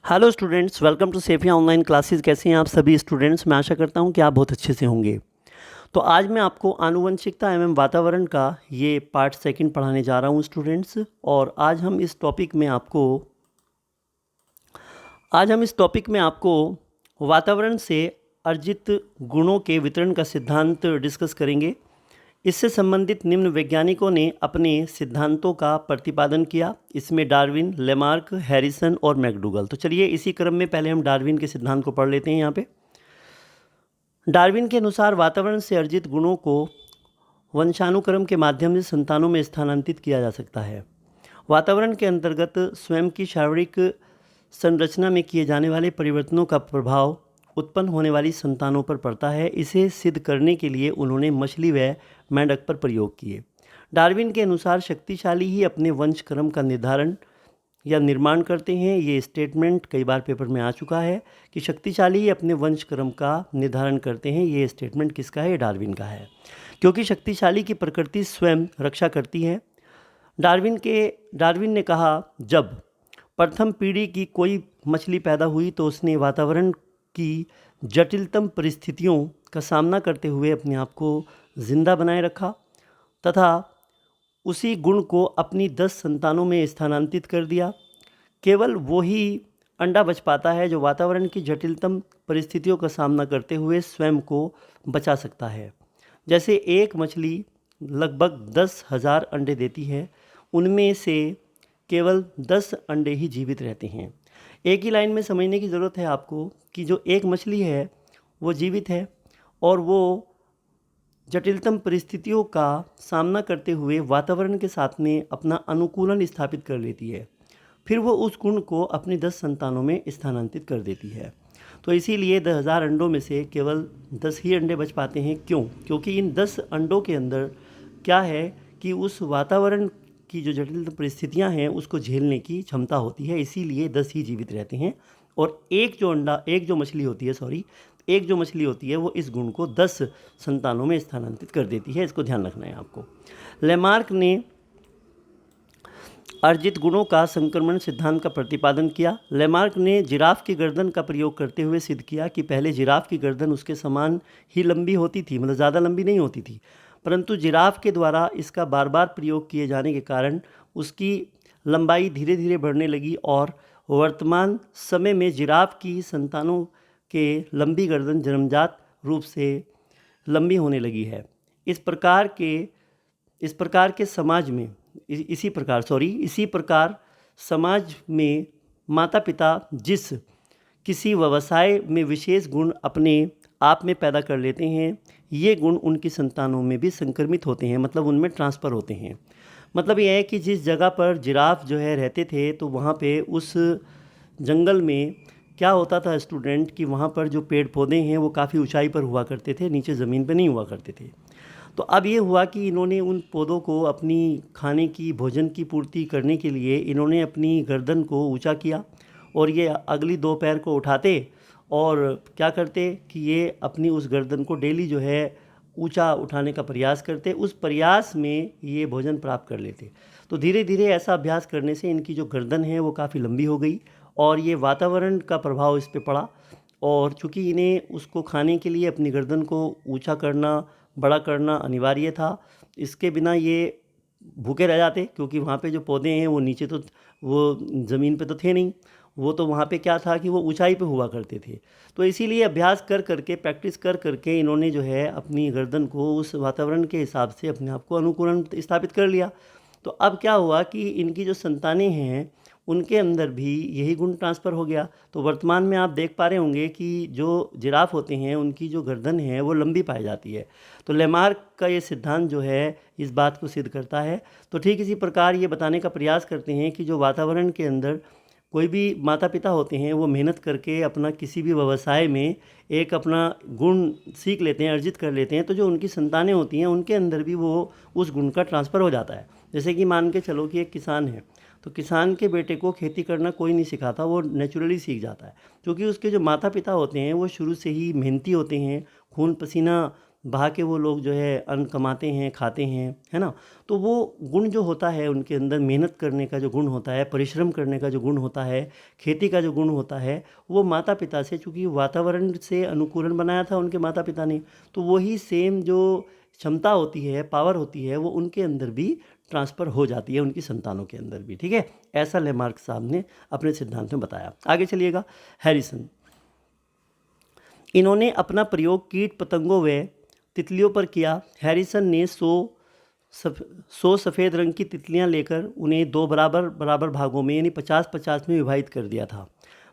Hello students, welcome to Safia online classes. कैसे हैं आप सभी स्टूडेंट्स? मैं आशा करता हूं कि आप बहुत अच्छे से होंगे। तो आज मैं आपको आनुवंशिकता एवं वातावरण का ये पार्ट सेकंड पढ़ाने जा रहा हूं स्टूडेंट्स। और आज हम इस टॉपिक में आपको वातावरण से अर्जित गुणों के वितरण का सिद्धांत डिस्कस करेंगे। इससे संबंधित निम्न वैज्ञानिकों ने अपने सिद्धांतों का प्रतिपादन किया। इसमें डार्विन, लेमार्क, हैरिसन और मैकडूगल। तो चलिए इसी क्रम में पहले हम डार्विन के सिद्धांत को पढ़ लेते हैं। यहाँ पे डार्विन के अनुसार वातावरण से अर्जित गुणों को वंशानुक्रम के माध्यम से संतानों में स्थानांतरित किया जा सकता है। वातावरण के अंतर्गत स्वयं की शारीरिक संरचना में किए जाने वाले परिवर्तनों का प्रभाव उत्पन्न होने वाली संतानों पर पड़ता है। इसे सिद्ध करने के लिए उन्होंने मछली व मेंढक पर प्रयोग किए। डार्विन के अनुसार शक्तिशाली ही अपने वंशक्रम का निर्धारण या निर्माण करते हैं। ये स्टेटमेंट कई बार पेपर में आ चुका है कि शक्तिशाली ही अपने वंशक्रम का निर्धारण करते हैं। ये स्टेटमेंट किसका है? डार्विन का है, क्योंकि शक्तिशाली की प्रकृति स्वयं रक्षा करती है। डार्विन ने कहा, जब प्रथम पीढ़ी की कोई मछली पैदा हुई तो उसने वातावरण की जटिलतम परिस्थितियों का सामना करते हुए अपने आप को जिंदा बनाए रखा तथा उसी गुण को अपनी 10 संतानों में स्थानांतरित कर दिया। केवल वो ही अंडा बच पाता है जो वातावरण की जटिलतम परिस्थितियों का सामना करते हुए स्वयं को बचा सकता है। जैसे एक मछली लगभग 10,000 अंडे देती है, उनमें से केवल 10 अंडे ही जीवित रहते हैं। एक ही लाइन में समझने की ज़रूरत है आपको कि जो एक मछली है वो जीवित है और वो जटिलतम परिस्थितियों का सामना करते हुए वातावरण के साथ में अपना अनुकूलन स्थापित कर लेती है। फिर वो उस गुण को अपनी 10 संतानों में स्थानांतरित कर देती है। तो इसीलिए 10,000 अंडों में से केवल 10 ही अंडे बच पाते हैं। क्यों? क्योंकि इन 10 अंडों के अंदर क्या है कि उस वातावरण की जो जटिल परिस्थितियां हैं उसको झेलने की क्षमता होती है। इसीलिए 10 ही जीवित रहते हैं और एक जो मछली होती है वो इस गुण को 10 संतानों में स्थानांतरित कर देती है। इसको ध्यान रखना है आपको। लेमार्क ने अर्जित गुणों का संक्रमण सिद्धांत का प्रतिपादन किया। लेमार्क ने जिराफ की गर्दन का प्रयोग करते हुए सिद्ध किया कि पहले जिराफ की गर्दन उसके समान ही लंबी होती थी, मतलब ज़्यादा लंबी नहीं होती थी, परंतु जिराफ के द्वारा इसका बार बार प्रयोग किए जाने के कारण उसकी लंबाई धीरे धीरे बढ़ने लगी और वर्तमान समय में जिराफ की संतानों के लंबी गर्दन जन्मजात रूप से लंबी होने लगी है। इसी प्रकार समाज में माता पिता जिस किसी व्यवसाय में विशेष गुण अपने आप में पैदा कर लेते हैं, ये गुण उनकी संतानों में भी संक्रमित होते हैं, मतलब उनमें ट्रांसफ़र होते हैं। मतलब ये है कि जिस जगह पर जिराफ जो है रहते थे तो वहाँ पे उस जंगल में क्या होता था स्टूडेंट कि वहाँ पर जो पेड़ पौधे हैं वो काफ़ी ऊंचाई पर हुआ करते थे, नीचे ज़मीन पर नहीं हुआ करते थे। तो अब ये हुआ कि इन्होंने उन पौधों को अपनी खाने की, भोजन की पूर्ति करने के लिए इन्होंने अपनी गर्दन को ऊंचा किया और ये अगली 2 पैर को उठाते और क्या करते कि ये अपनी उस गर्दन को डेली जो है ऊंचा उठाने का प्रयास करते। उस प्रयास में ये भोजन प्राप्त कर लेते। तो धीरे धीरे ऐसा अभ्यास करने से इनकी जो गर्दन है वो काफ़ी लंबी हो गई और ये वातावरण का प्रभाव इस पे पड़ा। और चूँकि इन्हें उसको खाने के लिए अपनी गर्दन को ऊंचा करना, बड़ा करना अनिवार्य था, इसके बिना ये भूखे रह जाते, क्योंकि वहाँ पे जो पौधे हैं वो नीचे तो वो ज़मीन पे तो थे नहीं, वो तो वहाँ पे क्या था कि वो ऊंचाई पे हुआ करते थे। तो इसीलिए अभ्यास कर करके, प्रैक्टिस कर करके इन्होंने जो है अपनी गर्दन को उस वातावरण के हिसाब से अपने आप को अनुकूलन स्थापित कर लिया। तो अब क्या हुआ कि इनकी जो संतानें हैं उनके अंदर भी यही गुण ट्रांसफ़र हो गया। तो वर्तमान में आप देख पा रहे होंगे कि जो जिराफ होते हैं उनकी जो गर्दन है वो लंबी पाई जाती है। तो लेमार्क का ये सिद्धांत जो है इस बात को सिद्ध करता है। तो ठीक इसी प्रकार ये बताने का प्रयास करते हैं कि जो वातावरण के अंदर कोई भी माता पिता होते हैं वो मेहनत करके अपना किसी भी व्यवसाय में एक अपना गुण सीख लेते हैं, अर्जित कर लेते हैं, तो जो उनकी संतानें होती हैं उनके अंदर भी वो उस गुण का ट्रांसफ़र हो जाता है। जैसे कि मान के चलो कि एक किसान है, तो किसान के बेटे को खेती करना कोई नहीं सिखाता, वो नेचुरली सीख जाता है, क्योंकि उसके जो माता पिता होते हैं वो शुरू से ही मेहनती होते हैं, खून पसीना बहा के वो लोग जो है अन्न कमाते हैं, खाते हैं, है ना। तो वो गुण जो होता है उनके अंदर, मेहनत करने का जो गुण होता है, परिश्रम करने का जो गुण होता है, खेती का जो गुण होता है, वो माता पिता से, चूँकि वातावरण से अनुकूलन बनाया था उनके माता पिता ने, तो वही सेम जो क्षमता होती है, पावर होती है, वो उनके अंदर भी ट्रांसफ़र हो जाती है, उनकी संतानों के अंदर भी। ठीक है, ऐसा लेमार्क साहब ने अपने सिद्धांत में बताया। आगे चलिएगा। हैरिसन, इन्होंने अपना प्रयोग कीट पतंगों व तितलियों पर किया। हैरिसन ने 100 सफ़ेद रंग की तितलियां लेकर उन्हें 2 बराबर बराबर भागों में यानी 50-50 में विभाजित कर दिया था।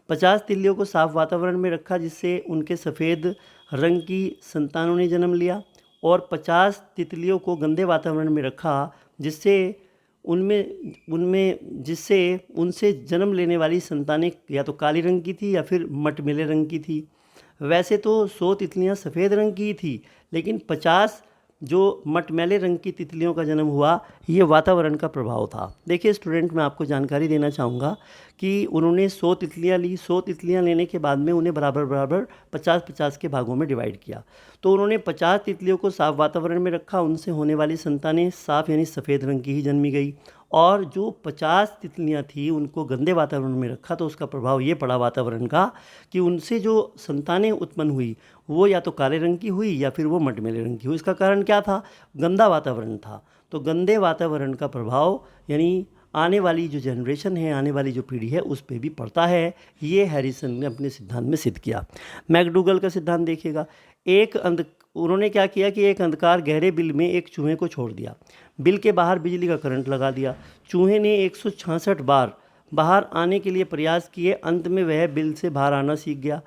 50 तितलियों को साफ वातावरण में रखा जिससे उनके सफ़ेद रंग की संतानों ने जन्म लिया, और 50 तितलियों को गंदे वातावरण में रखा जिससे उनसे जन्म लेने वाली संतानें या तो काले रंग की थी या फिर मटमैले रंग की थी। वैसे तो 100 तितलियां सफ़ेद रंग की थी, लेकिन 50 जो मटमैले रंग की तितलियों का जन्म हुआ, ये वातावरण का प्रभाव था। देखिए स्टूडेंट, मैं आपको जानकारी देना चाहूँगा कि उन्होंने 100 तितलियाँ ली। 100 तितलियाँ लेने के बाद में उन्हें बराबर बराबर 50-50 के भागों में डिवाइड किया। तो उन्होंने 50 तितलियों को साफ वातावरण में रखा, उनसे होने वाली संतानें साफ यानी सफ़ेद रंग की ही जन्मी गई। और जो 50 तितलियाँ थी उनको गंदे वातावरण में रखा, तो उसका प्रभाव ये पड़ा वातावरण का कि उनसे जो संतानें उत्पन्न हुई वो या तो काले रंग की हुई या फिर वो मटमैले रंग की हुई। इसका कारण क्या था? गंदा वातावरण था। तो गंदे वातावरण का प्रभाव यानी आने वाली जो जनरेशन है, आने वाली जो पीढ़ी है, उस पे भी पड़ता है। ये हैरिसन ने अपने सिद्धांत में सिद्ध किया। मैकडूगल का सिद्धांत देखिएगा। उन्होंने क्या किया कि एक अंधकार गहरे बिल में एक चूहे को छोड़ दिया। बिल के बाहर बिजली का करंट लगा दिया। चूहे ने 166 बार बाहर आने के लिए प्रयास किए। अंत में वह बिल से बाहर आना सीख गया,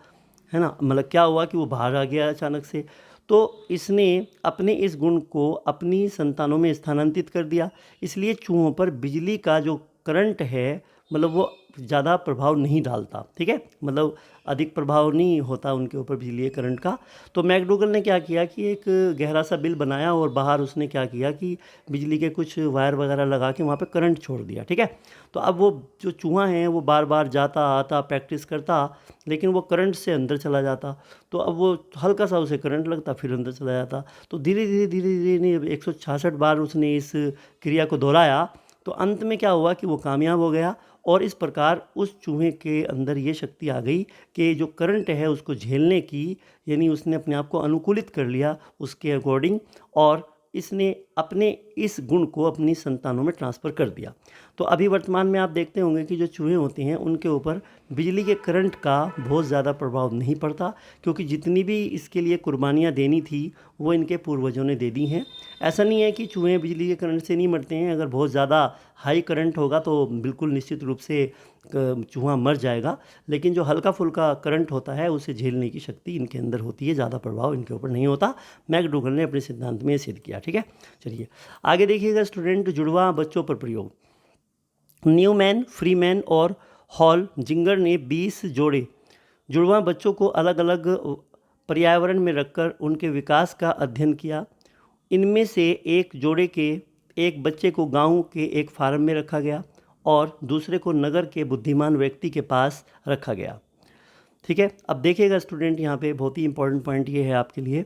है ना। मतलब क्या हुआ कि वो बाहर आ गया अचानक से। तो इसने अपने इस गुण को अपनी संतानों में स्थानांतरित कर दिया। इसलिए चूहों पर बिजली का जो करंट है, मतलब वो ज़्यादा प्रभाव नहीं डालता। ठीक है, मतलब अधिक प्रभाव नहीं होता उनके ऊपर बिजली करंट का। तो मैकडूगल ने क्या किया कि एक गहरा सा बिल बनाया और बाहर उसने क्या किया कि बिजली के कुछ वायर वगैरह लगा के वहाँ पे करंट छोड़ दिया। ठीक है, तो अब वो जो चूहा है वो बार बार जाता आता प्रैक्टिस करता, लेकिन वो करंट से अंदर चला जाता। तो अब वो हल्का सा उसे करंट लगता, फिर अंदर चला जाता। तो धीरे धीरे 166 बार उसने इस क्रिया को दोहराया। तो अंत में क्या हुआ कि वो कामयाब हो गया, और इस प्रकार उस चूहे के अंदर ये शक्ति आ गई कि जो करंट है उसको झेलने की, यानी उसने अपने आप को अनुकूलित कर लिया उसके अकॉर्डिंग, और इसने अपने इस गुण को अपनी संतानों में ट्रांसफ़र कर दिया। तो अभी वर्तमान में आप देखते होंगे कि जो चूहे होते हैं उनके ऊपर बिजली के करंट का बहुत ज़्यादा प्रभाव नहीं पड़ता, क्योंकि जितनी भी इसके लिए कुर्बानियाँ देनी थी वो इनके पूर्वजों ने दे दी हैं। ऐसा नहीं है कि चूहे बिजली के करंट से नहीं मरते हैं। अगर बहुत ज़्यादा हाई करंट होगा तो बिल्कुल निश्चित रूप से चूहा मर जाएगा, लेकिन जो हल्का फुल्का करंट होता है उसे झेलने की शक्ति इनके अंदर होती है, ज़्यादा प्रभाव इनके ऊपर नहीं होता। मैकडूगल ने अपने सिद्धांत में सिद्ध किया। ठीक है, चलिए आगे देखिएगा स्टूडेंट। जुड़वा बच्चों पर प्रयोग। न्यूमैन, फ्रीमैन और हॉल जिंगर ने 20 जोड़े जुड़वा बच्चों को अलग अलग पर्यावरण में रखकर उनके विकास का अध्ययन किया। इनमें से एक बच्चे को गांव के एक फार्म में रखा गया और दूसरे को नगर के बुद्धिमान व्यक्ति के पास रखा गया। ठीक है, अब देखिएगा स्टूडेंट, यहाँ पे बहुत ही इंपॉर्टेंट पॉइंट ये है आपके लिए।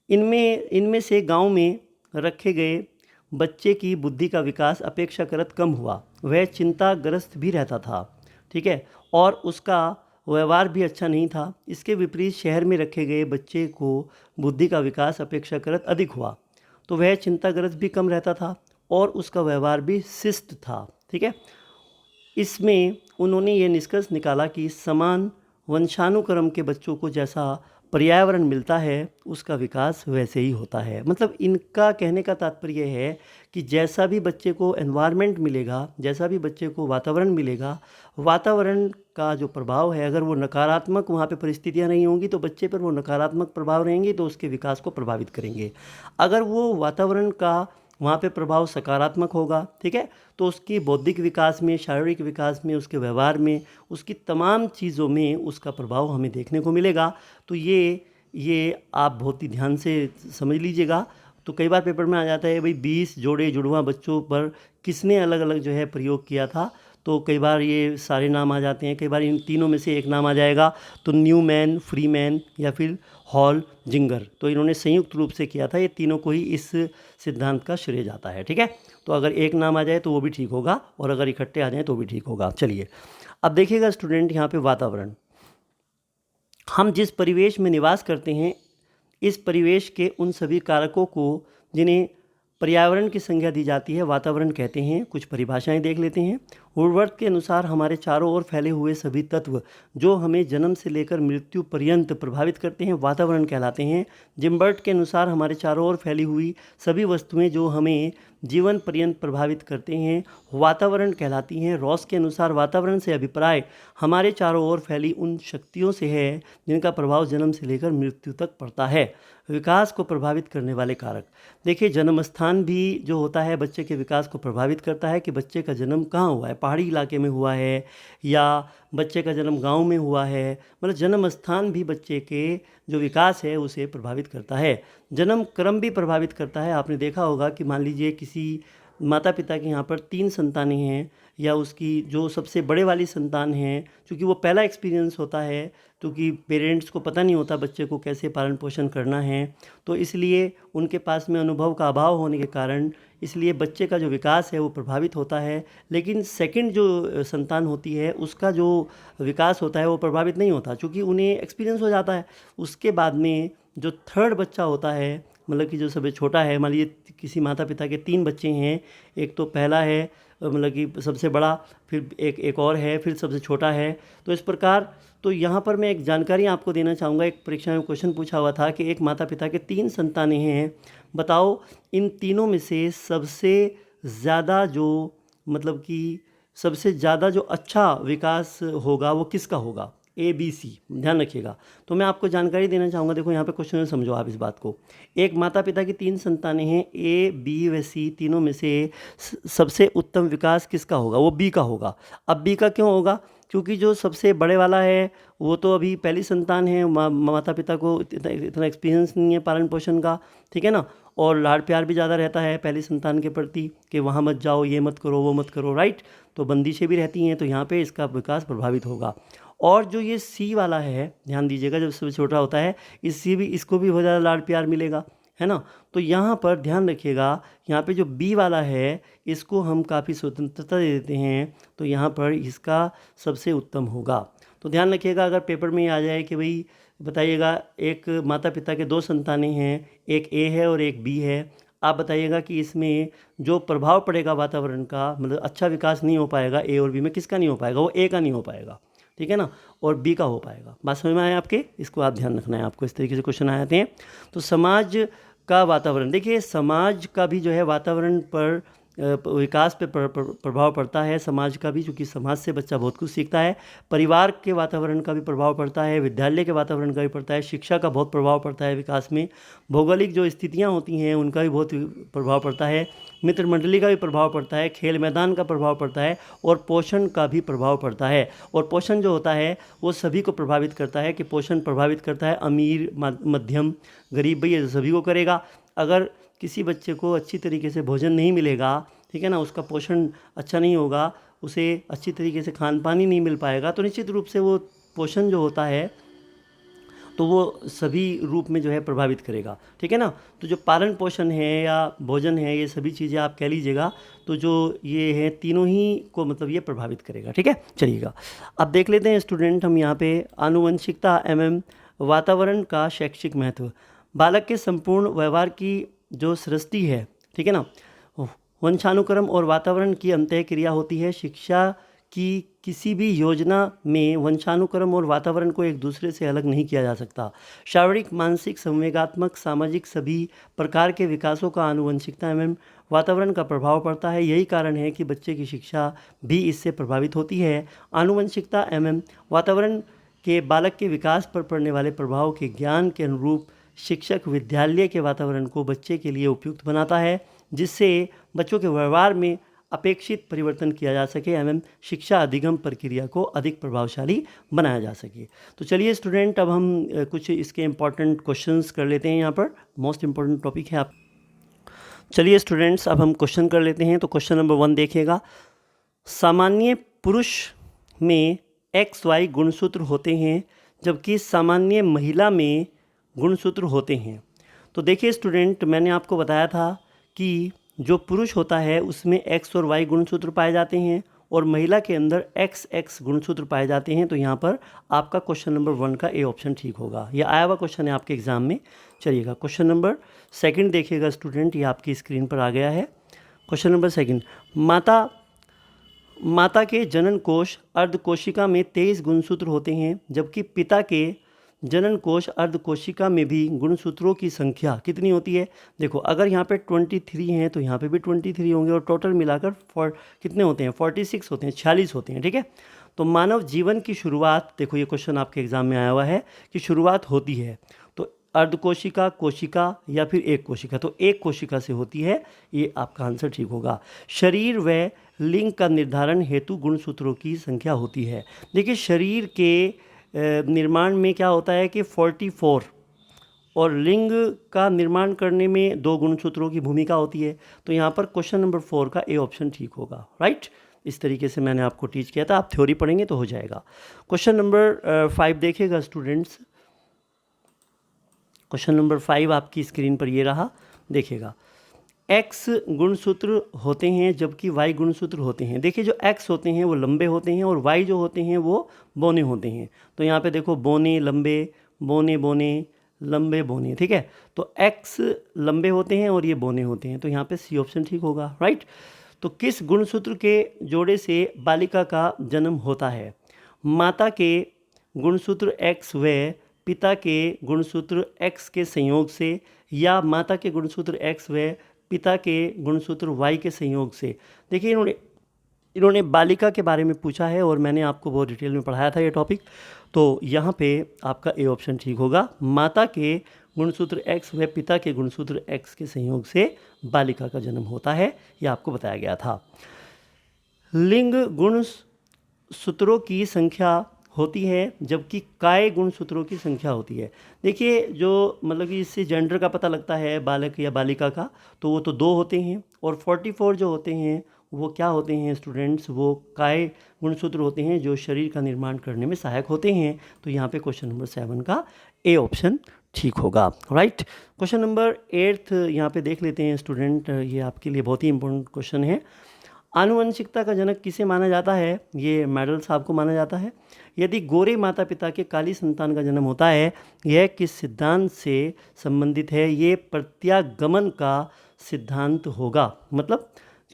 इनमें से गांव में रखे गए बच्चे की बुद्धि का विकास अपेक्षाकृत कम हुआ। वह चिंताग्रस्त भी रहता था। ठीक है, और उसका व्यवहार भी अच्छा नहीं था। इसके विपरीत शहर में रखे गए बच्चे को बुद्धि का विकास अपेक्षाकृत अधिक हुआ। तो वह चिंताग्रस्त भी कम रहता था और उसका व्यवहार भी शिष्ट था। ठीक है, इसमें उन्होंने ये निष्कर्ष निकाला कि समान वंशानुक्रम के बच्चों को जैसा पर्यावरण मिलता है उसका विकास वैसे ही होता है। मतलब इनका कहने का तात्पर्य है कि जैसा भी बच्चे को एनवायरनमेंट मिलेगा, जैसा भी बच्चे को वातावरण मिलेगा, वातावरण का जो प्रभाव है, अगर वो नकारात्मक वहाँ पे परिस्थितियाँ नहीं होंगी तो बच्चे पर वो नकारात्मक प्रभाव रहेंगे, तो उसके विकास को प्रभावित करेंगे। अगर वो वातावरण का वहाँ पे प्रभाव सकारात्मक होगा, ठीक है, तो उसकी बौद्धिक विकास में, शारीरिक विकास में, उसके व्यवहार में, उसकी तमाम चीज़ों में उसका प्रभाव हमें देखने को मिलेगा। तो ये आप बहुत ही ध्यान से समझ लीजिएगा। तो कई बार पेपर में आ जाता है भाई 20 जोड़े जुड़वा बच्चों पर किसने अलग अलग जो है प्रयोग किया था। तो कई बार ये सारे नाम आ जाते हैं, कई बार इन तीनों में से एक नाम आ जाएगा, तो न्यूमैन, फ्रीमैन या फिर हॉल जिंगर। तो इन्होंने संयुक्त रूप से किया था, ये तीनों को ही इस सिद्धांत का श्रेय जाता है। ठीक है, तो अगर एक नाम आ जाए तो वो भी ठीक होगा, और अगर इकट्ठे आ जाएँ तो भी ठीक होगा। चलिए अब देखिएगा स्टूडेंट, यहाँ पे वातावरण, हम जिस परिवेश में निवास करते हैं, इस परिवेश के उन सभी कारकों को जिन्हें पर्यावरण की संज्ञा दी जाती है वातावरण कहते हैं। कुछ परिभाषाएं देख लेते हैं। उर्वरक के अनुसार हमारे चारों ओर फैले हुए सभी तत्व जो हमें जन्म से लेकर मृत्यु पर्यंत प्रभावित करते हैं वातावरण कहलाते हैं। जिम्बर्ट के अनुसार हमारे चारों ओर फैली हुई सभी वस्तुएं जो हमें जीवन पर्यंत प्रभावित करते हैं वातावरण कहलाती हैं। रॉस के अनुसार वातावरण से अभिप्राय हमारे चारों ओर फैली उन शक्तियों से है जिनका प्रभाव जन्म से लेकर मृत्यु तक पड़ता है। विकास को प्रभावित करने वाले कारक, देखिए जन्म स्थान भी जो होता है बच्चे के विकास को प्रभावित करता है कि बच्चे का जन्म कहाँ हुआ है, पहाड़ी इलाके में हुआ है या बच्चे का जन्म गांव में हुआ है, मतलब जन्म स्थान भी बच्चे के जो विकास है उसे प्रभावित करता है। जन्म क्रम भी प्रभावित करता है। आपने देखा होगा कि मान लीजिए किसी माता पिता के यहाँ पर 3 संतानें हैं या उसकी जो सबसे बड़े वाली संतान है, क्योंकि वो पहला एक्सपीरियंस होता है, क्योंकि पेरेंट्स को पता नहीं होता बच्चे को कैसे पालन पोषण करना है, तो इसलिए उनके पास में अनुभव का अभाव होने के कारण इसलिए बच्चे का जो विकास है वो प्रभावित होता है। लेकिन सेकंड जो संतान होती है उसका जो विकास होता है वो प्रभावित नहीं होता, क्योंकि उन्हें एक्सपीरियंस हो जाता है। उसके बाद में जो थर्ड बच्चा होता है, मतलब कि जो सबसे छोटा है, मान लीजिए किसी माता पिता के 3 बच्चे हैं, एक तो पहला है मतलब कि सबसे बड़ा, फिर एक और है, फिर सबसे छोटा है, तो इस प्रकार। तो यहाँ पर मैं एक जानकारी आपको देना चाहूँगा। एक परीक्षा में क्वेश्चन पूछा हुआ था कि एक माता पिता के 3 संतानें हैं, बताओ इन तीनों में से सबसे ज़्यादा जो मतलब कि सबसे ज़्यादा जो अच्छा विकास होगा वो किसका होगा, ABC, ध्यान रखिएगा। तो मैं आपको जानकारी देना चाहूँगा, देखो यहाँ पे क्वेश्चन में समझो आप इस बात को। एक माता पिता की 3 संतानें हैं, A, B व C, तीनों में से सबसे उत्तम विकास किसका होगा, वो B का होगा। अब B का क्यों होगा, क्योंकि जो सबसे बड़े वाला है वो तो अभी पहली संतान है, माता पिता को इतना एक्सपीरियंस नहीं है पालन पोषण का, ठीक है ना, और लाड़ प्यार भी ज़्यादा रहता है पहली संतान के प्रति कि वहाँ मत जाओ, ये मत करो, वो मत करो, राइट, तो बंदिशें भी रहती हैं, तो यहाँ पे इसका विकास प्रभावित होगा। और जो ये C वाला है, ध्यान दीजिएगा, जब सबसे छोटा होता है इसको भी बहुत ज़्यादा लाड़ प्यार मिलेगा, है ना। तो यहाँ पर ध्यान रखिएगा, यहाँ पे जो B वाला है इसको हम काफ़ी स्वतंत्रता दे देते हैं, तो यहाँ पर इसका सबसे उत्तम होगा। तो ध्यान रखिएगा, अगर पेपर में आ जाए कि भाई बताइएगा एक माता पिता के 2 संतानें हैं, एक A है और एक B है, आप बताइएगा कि इसमें जो प्रभाव पड़ेगा वातावरण का, मतलब अच्छा विकास नहीं हो पाएगा A और B में, किसका नहीं हो पाएगा, वो A का नहीं हो पाएगा, ठीक है ना, और B का हो पाएगा। बात समझ में आए आपके, इसको आप ध्यान रखना है आपको। इस तरीके से क्वेश्चन आ जाते हैं। तो समाज का वातावरण, देखिए समाज का भी जो है वातावरण पर विकास पे प्रभाव पड़ता है, समाज का भी, क्योंकि समाज से बच्चा बहुत कुछ सीखता है। परिवार के वातावरण का भी प्रभाव पड़ता है, विद्यालय के वातावरण का भी पड़ता है, शिक्षा का बहुत प्रभाव पड़ता है विकास में, भौगोलिक जो स्थितियाँ होती हैं उनका भी बहुत प्रभाव पड़ता है, मित्र मंडली का भी प्रभाव पड़ता है, खेल मैदान का प्रभाव पड़ता है, और पोषण का भी प्रभाव पड़ता है। और पोषण जो होता है वो सभी को प्रभावित करता है, कि पोषण प्रभावित करता है अमीर, मध्यम, गरीब, भाई ये सभी को करेगा। अगर किसी बच्चे को अच्छी तरीके से भोजन नहीं मिलेगा, ठीक है ना, उसका पोषण अच्छा नहीं होगा, उसे अच्छी तरीके से खान पानी नहीं मिल पाएगा, तो निश्चित रूप से वो पोषण जो होता है तो वो सभी रूप में जो है प्रभावित करेगा, ठीक है ना। तो जो पालन पोषण है या भोजन है, ये सभी चीज़ें आप कह लीजिएगा, तो जो ये है तीनों ही को मतलब ये प्रभावित करेगा, ठीक है। चलिएगा अब देख लेते हैं स्टूडेंट हम यहाँ पे आनुवंशिकता एवं वातावरण का शैक्षिक महत्व। बालक के संपूर्ण व्यवहार की जो सृष्टि है, ठीक है ना, वंशानुक्रम और वातावरण की अंतःक्रिया होती है। शिक्षा की किसी भी योजना में वंशानुक्रम और वातावरण को एक दूसरे से अलग नहीं किया जा सकता। शारीरिक, मानसिक, संवेगात्मक, सामाजिक सभी प्रकार के विकासों का आनुवंशिकता एवं वातावरण का प्रभाव पड़ता है। यही कारण है कि बच्चे की शिक्षा भी इससे प्रभावित होती है। आनुवंशिकता एवं वातावरण के बालक के विकास पर पड़ने वाले प्रभाव के ज्ञान के अनुरूप शिक्षक विद्यालय के वातावरण को बच्चे के लिए उपयुक्त बनाता है, जिससे बच्चों के व्यवहार में अपेक्षित परिवर्तन किया जा सके एवं शिक्षा अधिगम प्रक्रिया को अधिक प्रभावशाली बनाया जा सके। तो चलिए स्टूडेंट, अब हम कुछ इसके इम्पॉर्टेंट क्वेश्चंस कर लेते हैं। यहाँ पर मोस्ट इम्पॉर्टेंट टॉपिक है आप। चलिए स्टूडेंट्स, अब हम क्वेश्चन कर लेते हैं। तो क्वेश्चन नंबर 1 देखिएगा, सामान्य पुरुष में XY गुणसूत्र होते हैं जबकि सामान्य महिला में गुणसूत्र होते हैं। तो देखिए स्टूडेंट, मैंने आपको बताया था कि जो पुरुष होता है उसमें X और Y गुणसूत्र पाए जाते हैं और महिला के अंदर XX गुणसूत्र पाए जाते हैं। तो यहाँ पर आपका क्वेश्चन नंबर 1 का ए ऑप्शन ठीक होगा। यह आया हुआ क्वेश्चन है आपके एग्जाम में। चलिएगा क्वेश्चन नंबर 2 देखिएगा स्टूडेंट, ये आपकी स्क्रीन पर आ गया है। क्वेश्चन नंबर 2, माता के जनन कोश अर्धकोशिका में 23 गुणसूत्र होते हैं जबकि पिता के जनन कोश अर्धकोशिका में भी गुणसूत्रों की संख्या कितनी होती है। देखो, अगर यहाँ पे 23 हैं तो यहाँ पे भी 23 होंगे और टोटल मिलाकर कितने होते हैं, 46 होते हैं, 46 होते हैं। ठीक है, तो मानव जीवन की शुरुआत, देखो ये क्वेश्चन आपके एग्जाम में आया हुआ है कि शुरुआत होती है तो अर्धकोशिका, कोशिका या फिर एक कोशिका, तो एक कोशिका से होती है। ये आपका आंसर ठीक होगा। शरीर व लिंग का निर्धारण हेतु गुणसूत्रों की संख्या होती है। देखिए, शरीर के निर्माण में क्या होता है कि 44 और लिंग का निर्माण करने में 2 गुणसूत्रों की भूमिका होती है। तो यहाँ पर क्वेश्चन नंबर 4 का ए ऑप्शन ठीक होगा। राइट, इस तरीके से मैंने आपको टीच किया था, आप थ्योरी पढ़ेंगे तो हो जाएगा। क्वेश्चन नंबर 5 देखिएगा स्टूडेंट्स। क्वेश्चन नंबर 5 आपकी स्क्रीन पर ये रहा, देखिएगा। X गुणसूत्र होते हैं जबकि Y गुणसूत्र होते हैं। देखिए, जो X होते हैं वो लंबे होते हैं और Y जो होते हैं वो बौने होते हैं। तो यहाँ पे देखो, बौने लंबे, बौने बौने, लंबे बौने। ठीक है, तो X लंबे होते हैं और ये बौने होते हैं। तो यहाँ पे सी ऑप्शन ठीक होगा। राइट, तो किस गुणसूत्र के जोड़े से बालिका का जन्म होता है। माता के गुणसूत्र X व पिता के गुणसूत्र X के संयोग से, या माता के गुणसूत्र X व पिता के गुणसूत्र Y के संयोग से। देखिए, इन्होंने बालिका के बारे में पूछा है और मैंने आपको बहुत डिटेल में पढ़ाया था ये टॉपिक। तो यहाँ पे आपका ए ऑप्शन ठीक होगा। माता के गुणसूत्र X व पिता के गुणसूत्र X के संयोग से बालिका का जन्म होता है, यह आपको बताया गया था। लिंग गुणसूत्रों की संख्या होती है जबकि काय गुणसूत्रों की संख्या होती है। देखिए, जो मतलब कि इससे जेंडर का पता लगता है बालक या बालिका का, तो वो तो 2 होते हैं और 44 जो होते हैं वो क्या होते हैं स्टूडेंट्स, वो काय गुणसूत्र होते हैं जो शरीर का निर्माण करने में सहायक होते हैं। तो यहाँ पे क्वेश्चन नंबर 7 का ए ऑप्शन ठीक होगा। राइट, क्वेश्चन नंबर 8 यहाँ पे देख लेते हैं स्टूडेंट, ये आपके लिए बहुत ही इंपॉर्टेंट क्वेश्चन है। आनुवंशिकता का जनक किसे माना जाता है। ये मेडल साहब को माना जाता है। यदि गोरे माता पिता के काली संतान का जन्म होता है, यह किस सिद्धांत से संबंधित है। ये प्रत्यागमन का सिद्धांत होगा। मतलब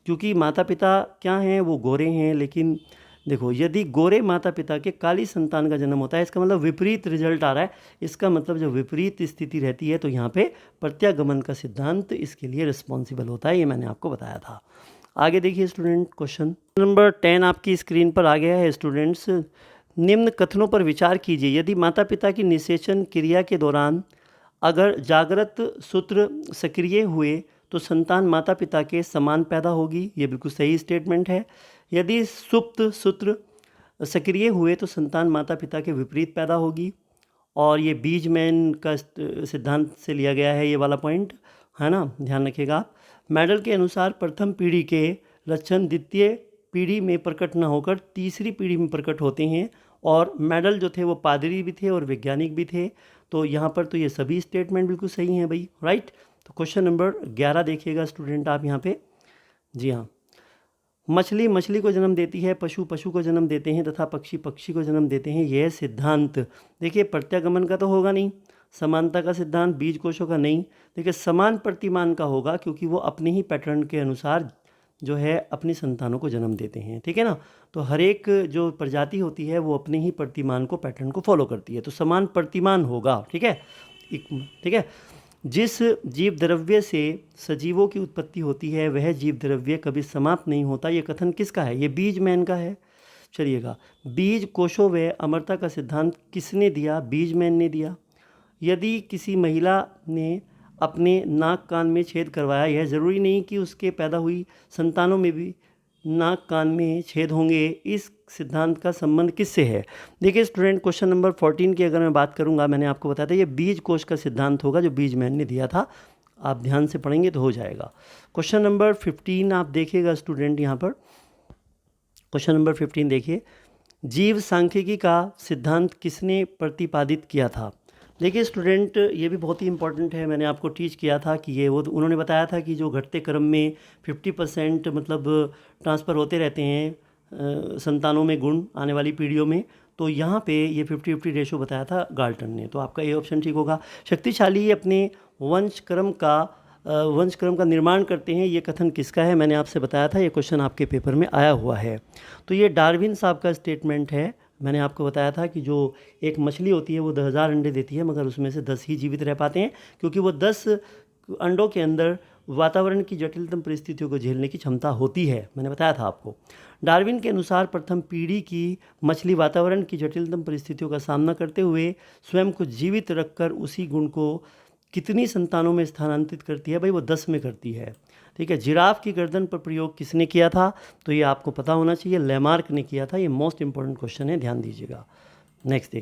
क्योंकि माता पिता क्या हैं, वो गोरे हैं, लेकिन देखो, यदि गोरे माता पिता के काली संतान का जन्म होता है, इसका मतलब विपरीत रिजल्ट आ रहा है। इसका मतलब जब विपरीत स्थिति रहती है तो यहाँ पे प्रत्यागमन का सिद्धांत इसके लिए रिस्पॉन्सिबल होता है। ये मैंने आपको बताया था। आगे देखिए स्टूडेंट, क्वेश्चन नंबर 10 आपकी स्क्रीन पर आ गया है स्टूडेंट्स। निम्न कथनों पर विचार कीजिए। यदि माता पिता की निषेचन क्रिया के दौरान अगर जागृत सूत्र सक्रिय हुए तो संतान माता पिता के समान पैदा होगी। ये बिल्कुल सही स्टेटमेंट है। यदि सुप्त सूत्र सक्रिय हुए तो संतान माता पिता के विपरीत पैदा होगी। और ये बीजमैन का सिद्धांत से लिया गया है ये वाला पॉइंट, है ना, ध्यान रखिएगा आप। मेडल के अनुसार प्रथम पीढ़ी के लक्षण द्वितीय पीढ़ी में प्रकट न होकर तीसरी पीढ़ी में प्रकट होते हैं। और मेडल जो थे वो पादरी भी थे और वैज्ञानिक भी थे। तो यहाँ पर तो ये सभी स्टेटमेंट बिल्कुल सही हैं भाई। राइट, तो क्वेश्चन नंबर 11 देखिएगा स्टूडेंट आप यहाँ पे। जी हाँ, मछली मछली को जन्म देती है, पशु पशु को जन्म देते हैं तथा पक्षी पक्षी को जन्म देते हैं। यह सिद्धांत, देखिए, प्रत्यागमन का तो होगा नहीं, समानता का सिद्धांत बीज कोशों का नहीं। देखिए, समान प्रतिमान का होगा क्योंकि वो अपने ही पैटर्न के अनुसार जो है अपनी संतानों को जन्म देते हैं। ठीक है ना, तो हर एक जो प्रजाति होती है वो अपने ही प्रतिमान को, पैटर्न को फॉलो करती है। तो समान प्रतिमान होगा। ठीक है, ठीक है। जिस जीव द्रव्य से सजीवों की उत्पत्ति होती है वह जीव द्रव्य कभी समाप्त नहीं होता। ये कथन किसका है, ये बीजमैन का है। चलिएगा, बीज कोशों व अमरता का सिद्धांत किसने दिया, बीजमैन ने दिया। यदि किसी महिला ने अपने नाक कान में छेद करवाया, यह ज़रूरी नहीं कि उसके पैदा हुई संतानों में भी नाक कान में छेद होंगे। इस सिद्धांत का संबंध किससे है। देखिए स्टूडेंट, क्वेश्चन नंबर 14 की अगर मैं बात करूंगा, मैंने आपको बताया था ये बीज कोश का सिद्धांत होगा जो बीजमैन ने दिया था। आप ध्यान से पढ़ेंगे तो हो जाएगा। क्वेश्चन नंबर 15 आप देखिएगा स्टूडेंट यहाँ पर। क्वेश्चन नंबर 15 देखिए, जीव सांख्यिकी का सिद्धांत किसने प्रतिपादित किया था? देखिए स्टूडेंट, ये भी बहुत ही इंपॉर्टेंट है। मैंने आपको टीच किया था कि ये वो उन्होंने बताया था कि जो घटते क्रम में 50% मतलब ट्रांसफ़र होते रहते हैं संतानों में गुण आने वाली पीढ़ियों में, तो यहाँ पे ये 50-50 रेशो बताया था गाल्टन ने, तो आपका ये ऑप्शन ठीक होगा। शक्तिशाली अपने वंशक्रम का निर्माण करते हैं, ये कथन किसका है? मैंने आपसे बताया था, ये क्वेश्चन आपके पेपर में आया हुआ है। तो ये डार्विन साहब का स्टेटमेंट है। मैंने आपको बताया था कि जो एक मछली होती है वो 10,000 अंडे देती है, मगर उसमें से 10 ही जीवित रह पाते हैं, क्योंकि वो 10 अंडों के अंदर वातावरण की जटिलतम परिस्थितियों को झेलने की क्षमता होती है। मैंने बताया था आपको। डार्विन के अनुसार प्रथम पीढ़ी की मछली वातावरण की जटिलतम परिस्थितियों का सामना करते हुए स्वयं को जीवित रखकर उसी गुण को कितनी संतानों में स्थानांतरित करती है? भाई वो 10 में करती है। ठीक है। जिराफ की गर्दन पर प्रयोग किसने किया था? तो ये आपको पता होना चाहिए, लेमार्क ने किया था। ये मोस्ट इंपॉर्टेंट क्वेश्चन है, ध्यान दीजिएगा। नेक्स्ट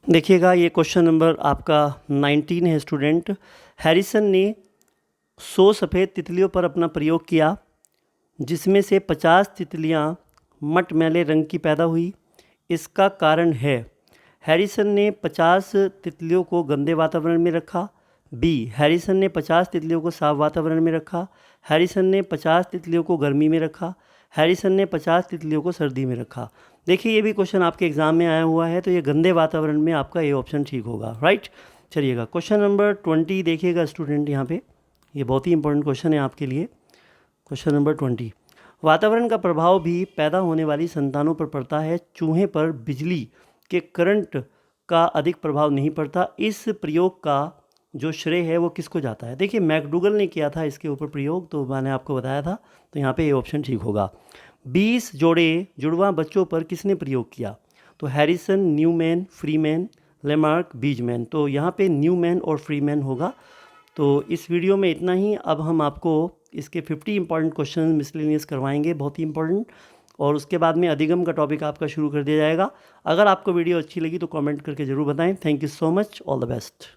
देखिएगा ये क्वेश्चन नंबर आपका 19 है स्टूडेंट। हैरिसन ने 100 सफ़ेद तितलियों पर अपना प्रयोग किया, जिसमें से 50 तितलियां मटमैले रंग की पैदा हुई। इसका कारण है, हैरिसन ने 50 तितलियों को गंदे वातावरण में रखा। बी, हैरिसन ने 50 तितलियों को साफ वातावरण में रखा। हैरिसन ने 50 तितलियों को गर्मी में रखा। हैरिसन ने 50 तितलियों को सर्दी में रखा। देखिए ये भी क्वेश्चन आपके एग्जाम में आया हुआ है, तो ये गंदे वातावरण में आपका ये ऑप्शन ठीक होगा, राइट। चलिएगा क्वेश्चन नंबर 20 देखिएगा स्टूडेंट, यहाँ पे ये बहुत ही इंपॉर्टेंट क्वेश्चन है आपके लिए। क्वेश्चन नंबर 20, वातावरण का प्रभाव भी पैदा होने वाली संतानों पर पड़ता है, चूहे पर बिजली के करंट का अधिक प्रभाव नहीं पड़ता। इस प्रयोग का जो श्रेय है वो किसको जाता है? देखिए मैकडूगल ने किया था इसके ऊपर प्रयोग, तो मैंने आपको बताया था, तो यहाँ पे ये ऑप्शन ठीक होगा। 20 जोड़े जुड़वां बच्चों पर किसने प्रयोग किया? तो हैरिसन, न्यूमैन, फ्रीमैन, लेमार्क, बीजमैन। तो यहाँ पे न्यूमैन और फ्रीमैन होगा। तो इस वीडियो में इतना ही। अब हम आपको इसके 50 इंपॉर्टेंट क्वेश्चन मिसलेनियस करवाएंगे, बहुत ही इंपॉर्टेंट, और उसके बाद में अधिगम का टॉपिक आपका शुरू कर दिया जाएगा। अगर आपको वीडियो अच्छी लगी तो कमेंट करके ज़रूर बताएं। Thank you so much, all the best.